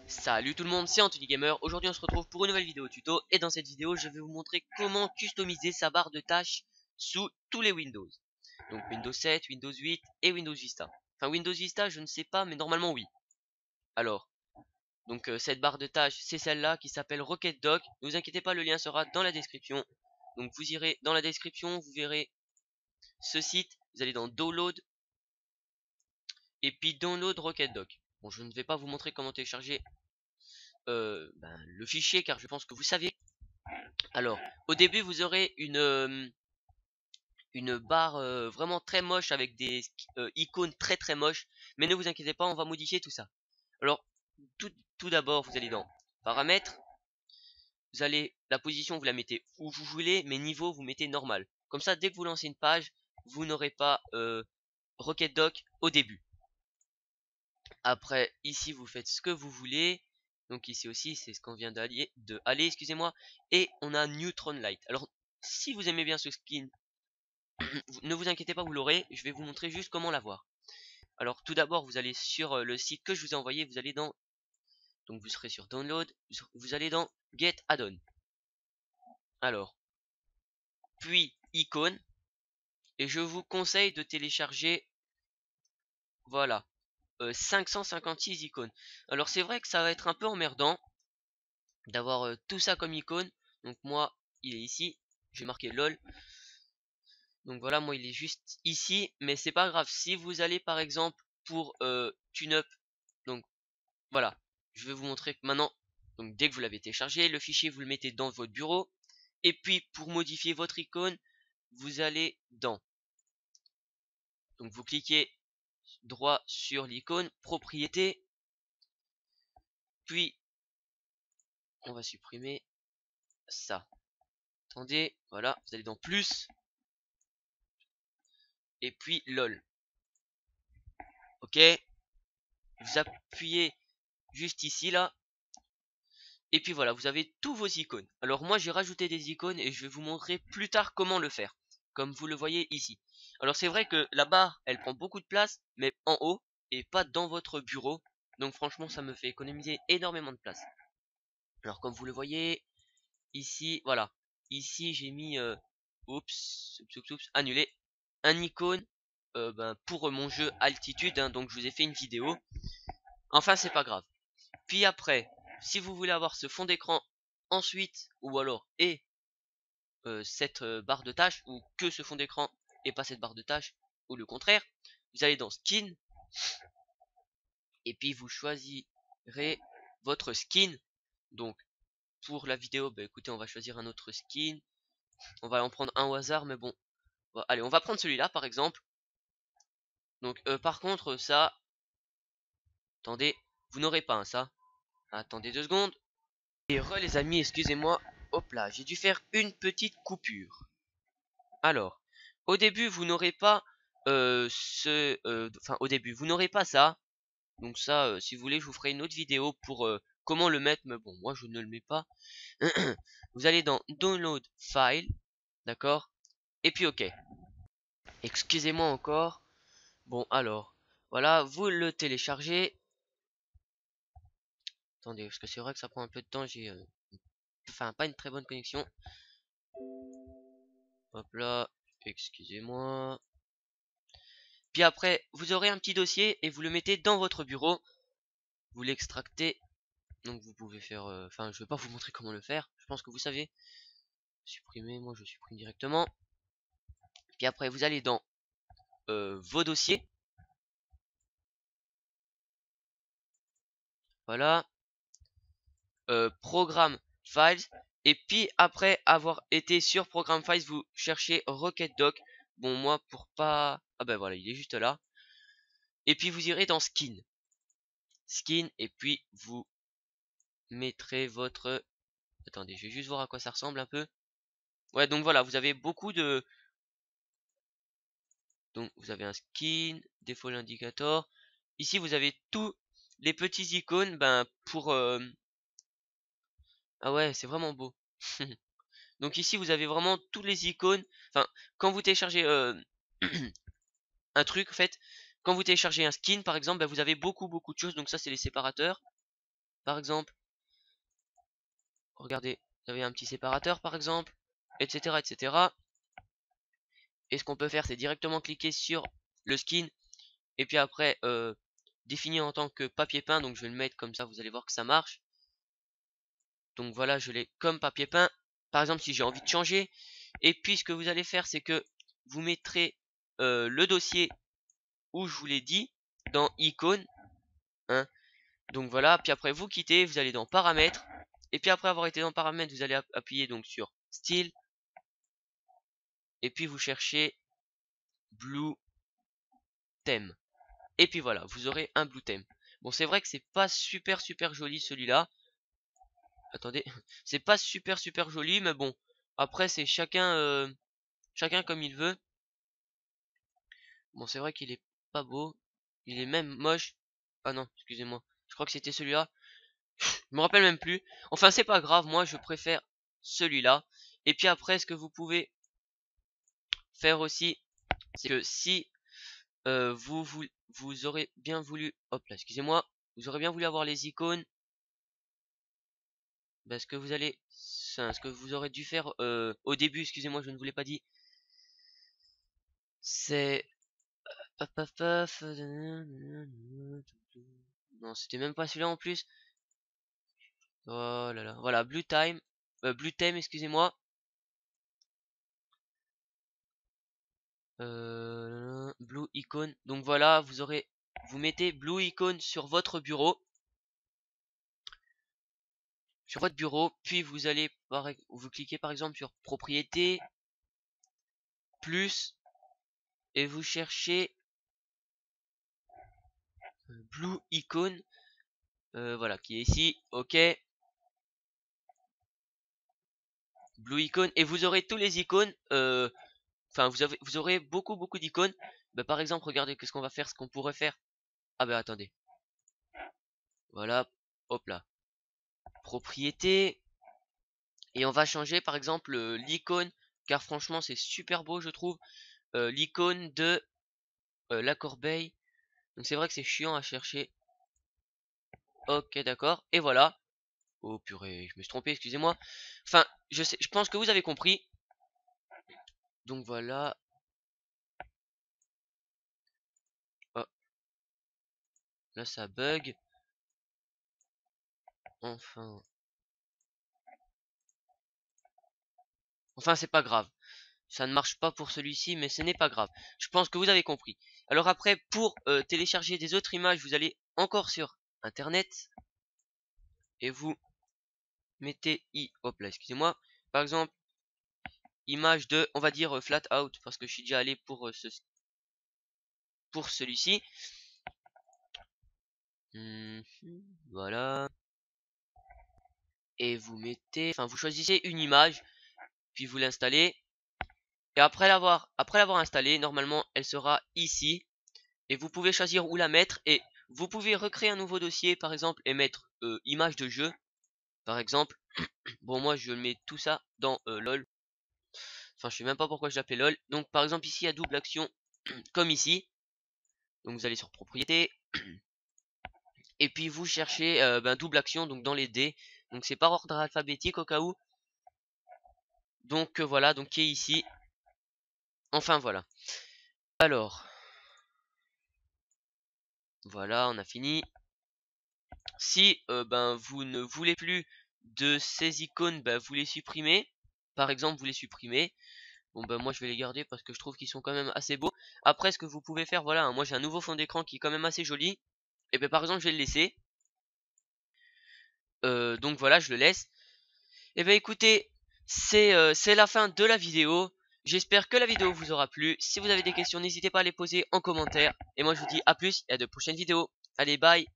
Salut tout le monde, c'est Anthony Gamer. Aujourd'hui on se retrouve pour une nouvelle vidéo tuto. Et dans cette vidéo je vais vous montrer comment customiser sa barre de tâches sous tous les Windows. Donc Windows 7, Windows 8 et Windows Vista. Enfin Windows Vista je ne sais pas, mais normalement oui. Alors, donc cette barre de tâches c'est celle-là qui s'appelle Rocket Dock. Ne vous inquiétez pas, le lien sera dans la description. Donc vous irez dans la description, vous verrez ce site. Vous allez dans Download et puis Download Rocket Dock. Bon, je ne vais pas vous montrer comment télécharger le fichier car je pense que vous savez. Alors, au début, vous aurez une barre vraiment très moche avec des icônes très moches. Mais ne vous inquiétez pas, on va modifier tout ça. Alors, tout d'abord, vous allez dans Paramètres. Vous allez, la position, vous la mettez où vous voulez, mais niveau, vous mettez normal. Comme ça, dès que vous lancez une page, vous n'aurez pas Rocket Dock au début. Après, ici, vous faites ce que vous voulez. Donc ici aussi, c'est ce qu'on vient aller, excusez-moi. Et on a Neutron Light. Alors, si vous aimez bien ce skin, ne vous inquiétez pas, vous l'aurez. Je vais vous montrer juste comment l'avoir. Alors, tout d'abord, vous allez sur le site que je vous ai envoyé. Vous allez dans... Donc, vous serez sur Download. Vous allez dans Get Add-on. Alors, puis Icône. Et je vous conseille de télécharger... Voilà. 556 icônes. Alors, c'est vrai que ça va être un peu emmerdant d'avoir tout ça comme icône. Donc moi il est ici, j'ai marqué lol. Donc voilà, moi il est juste ici, mais c'est pas grave. Si vous allez par exemple pour TuneUp, donc voilà, je vais vous montrer maintenant. Donc dès que vous l'avez téléchargé, le fichier vous le mettez dans votre bureau. Et puis pour modifier votre icône, vous allez dans, donc vous cliquez droit sur l'icône, propriété, puis on va supprimer ça. Attendez, voilà, vous allez dans plus, et puis lol. Ok, vous appuyez juste ici là, et puis voilà, vous avez tous vos icônes. Alors moi j'ai rajouté des icônes et je vais vous montrer plus tard comment le faire, comme vous le voyez ici. Alors c'est vrai que la barre elle prend beaucoup de place, mais en haut et pas dans votre bureau, donc franchement ça me fait économiser énormément de place. Alors comme vous le voyez ici, voilà, ici j'ai mis oups, annulé un icône pour mon jeu Altitude, hein, donc je vous ai fait une vidéo. Enfin c'est pas grave. Puis après, si vous voulez avoir ce fond d'écran ensuite, ou alors cette barre de tâches, ou que ce fond d'écran et pas cette barre de tâches, ou le contraire, vous allez dans Skin, et puis vous choisirez votre skin. Donc pour la vidéo, bah écoutez, on va choisir un autre skin. On va en prendre un au hasard, mais bon. Allez, on va prendre celui-là par exemple. Donc par contre, ça, attendez, vous n'aurez pas ça. Attendez 2 secondes. Et les amis, excusez-moi. Hop là, j'ai dû faire une petite coupure. Alors, au début, vous n'aurez pas enfin, au début, vous n'aurez pas ça. Donc ça, si vous voulez, je vous ferai une autre vidéo pour comment le mettre. Mais bon, moi, je ne le mets pas. Vous allez dans Download File, d'accord? Et puis OK. Excusez-moi encore. Bon, alors, voilà, vous le téléchargez. Attendez, parce que c'est vrai que ça prend un peu de temps. J'ai, enfin, pas une très bonne connexion. Hop là, excusez-moi. Puis après, vous aurez un petit dossier et vous le mettez dans votre bureau. Vous l'extractez. Donc vous pouvez faire... Enfin, je vais pas vous montrer comment le faire. Je pense que vous savez. Supprimer, moi je supprime directement. Puis après, vous allez dans vos dossiers. Voilà. Programme Files. Et puis après avoir été sur Programme Files, vous cherchez Rocket Dock. Bon, moi pour pas... Ah ben voilà, il est juste là. Et puis vous irez dans Skin. Skin. Et puis vous mettrez votre... Attendez, je vais juste voir à quoi ça ressemble un peu. Ouais, donc voilà, vous avez beaucoup de... Donc vous avez un skin, défaut l'indicator. Ici vous avez tous les petits icônes pour... Ah ouais, c'est vraiment beau. Donc ici vous avez vraiment tous les icônes. Enfin, quand vous téléchargez un truc, en fait, quand vous téléchargez un skin par exemple, vous avez beaucoup de choses. Donc ça c'est les séparateurs. par exemple. Regardez, vous avez un petit séparateur par exemple, etc. etc. Et ce qu'on peut faire, c'est directement cliquer sur le skin. Et puis après, définir en tant que papier peint. Donc je vais le mettre comme ça, vous allez voir que ça marche. Donc voilà, je l'ai comme papier peint. Par exemple, si j'ai envie de changer. Et puis ce que vous allez faire, c'est que vous mettrez le dossier où je vous l'ai dit, dans icône. Hein. Donc voilà, puis après vous quittez, vous allez dans paramètres. Et puis après avoir été dans paramètres, vous allez appuyer donc sur style. Et puis vous cherchez blue theme. Et puis voilà, vous aurez un blue theme. Bon, c'est vrai que c'est pas super joli celui-là. Attendez, c'est pas super joli, mais bon. Après, c'est chacun, chacun comme il veut. Bon, c'est vrai qu'il est pas beau. Il est même moche. Ah non, excusez-moi. Je crois que c'était celui-là. Je me rappelle même plus. Enfin, c'est pas grave. Moi, je préfère celui-là. Et puis après, ce que vous pouvez faire aussi, c'est que si vous aurez bien voulu... Hop là, excusez-moi. Vous aurez bien voulu avoir les icônes. Ben, ce que vous allez... Ce que vous aurez dû faire au début, excusez-moi, je ne vous l'ai pas dit. C'est... Paf, paf, paf. Non, c'était même pas celui-là en plus. Oh là là. Voilà, Blue Time. Blue Theme, excusez-moi. Blue Icon. Donc voilà, vous mettez Blue Icon sur votre bureau. Sur votre bureau, puis vous allez, vous cliquez par exemple sur Propriétés, Plus, et vous cherchez Blue Icon. Voilà, qui est ici. Ok. Blue Icon. Et vous aurez tous les icônes. Enfin, vous aurez beaucoup d'icônes. Bah, par exemple, regardez, qu'est-ce qu'on va faire, ce qu'on pourrait faire. Ah bah attendez. Voilà, hop là. Propriété. Et on va changer par exemple l'icône. Car franchement, c'est super beau, je trouve. L'icône de la corbeille. Donc c'est vrai que c'est chiant à chercher. Ok, d'accord. Et voilà. Oh purée, je me suis trompé, excusez-moi. Enfin, je pense que vous avez compris. Donc voilà. Oh, là ça bug. Enfin. Enfin, c'est pas grave. Ça ne marche pas pour celui-ci, mais ce n'est pas grave. Je pense que vous avez compris. Alors après, pour télécharger des autres images, vous allez encore sur Internet. Et vous mettez hop là, excusez-moi. Par exemple, image de, on va dire flat out, parce que je suis déjà allé pour celui-ci. Voilà. Et vous mettez, enfin vous choisissez une image, puis vous l'installez. Et après l'avoir installée, normalement elle sera ici. Et vous pouvez choisir où la mettre. Et vous pouvez recréer un nouveau dossier par exemple et mettre image de jeu. Par exemple. Bon moi je mets tout ça dans LOL. Enfin je sais même pas pourquoi je l'appelais LOL. Donc par exemple ici il y a double action. Comme ici. Donc vous allez sur propriété. Et puis vous cherchez double action donc dans les dés. Donc c'est par ordre alphabétique au cas où. Donc voilà, donc qui est ici. Enfin voilà. Alors. Voilà, on a fini. Si vous ne voulez plus de ces icônes, vous les supprimez. Par exemple, vous les supprimez. Bon moi je vais les garder parce que je trouve qu'ils sont quand même assez beaux. Après ce que vous pouvez faire, voilà, hein, moi j'ai un nouveau fond d'écran qui est quand même assez joli. Et par exemple je vais le laisser. Donc voilà, je le laisse. Et écoutez, c'est la fin de la vidéo. J'espère que la vidéo vous aura plu. Si vous avez des questions, n'hésitez pas à les poser en commentaire. Et moi je vous dis à plus et à de prochaines vidéos. Allez, bye.